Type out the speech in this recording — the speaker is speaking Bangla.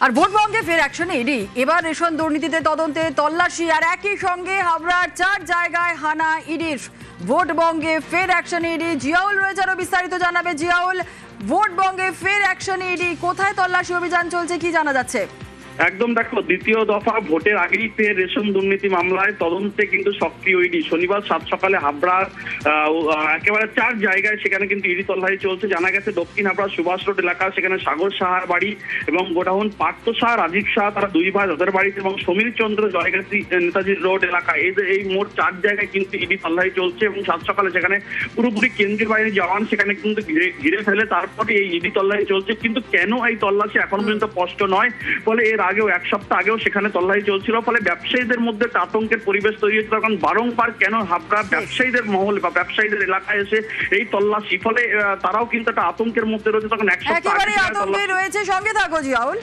আর ভোট বঙ্গে ফের অ্যাকশনে ইডি, এবার রেশন দুর্নীতিতে তদন্তে তল্লাশি, আর একই সঙ্গে হাবড়ার 4 জায়গায় হানা ইডির। ভোট বঙ্গে ফের অ্যাকশনে ইডি। জিয়াউল রয়েছে, আরো বিস্তারিত জানাবে। জিয়াউল, ভোট বঙ্গে ফের অ্যাকশনে ইডি, কোথায় তল্লাশি অভিযান চলছে, কি জানা যাচ্ছে? একদম দেখো, দ্বিতীয় দফা ভোটের আগেই ফের রেশন দুর্নীতি মামলায় তদন্তে কিন্তু সক্রিয় ইডি। শনিবার সাত সকালে হাবড়ার একেবারে 4 জায়গায় সেখানে কিন্তু ইডি তল্লাশি চলছে। জানা গেছে দক্ষিণ হাবড়া সুভাষ রোড এলাকা, সেখানে সাগর সাহার বাড়ি এবং গোডাউন পার্থ শাহ, রাজীব শাহ, তারা 2 ভাই, তাদের বাড়িতে, এবং সমীর চন্দ্র জয়গাছি নেতাজি রোড এলাকা, এই মোট 4 জায়গায় কিন্তু ইডি তল্লাশি চলছে। এবং সাত সকালে সেখানে পুরোপুরি কেন্দ্রীয় বাহিনীর জওয়ান সেখানে কিন্তু ঘিরে ফেলে, তারপরে এই ইডি তল্লাশি চলছে। কিন্তু কেন এই তল্লাশি এখন পর্যন্ত স্পষ্ট নয়। ফলে এর আগেও 1 সপ্তাহ আগেও সেখানে তল্লাশি চলছিল, ফলে ব্যবসায়ীদের মধ্যে একটা আতঙ্কের পরিবেশ তৈরি হয়েছিল। কারণ বারংবার কেন হাবড়া ব্যবসায়ীদের মহল বা ব্যবসায়ীদের এলাকায় এসে এই তল্লাশি, ফলে তারাও কিন্তু একটা আতঙ্কের মধ্যে রয়েছে। তখন 1 সপ্তাহ একেবারে আতঙ্কে রয়েছে। সঙ্গে থাকো জিয়াউল।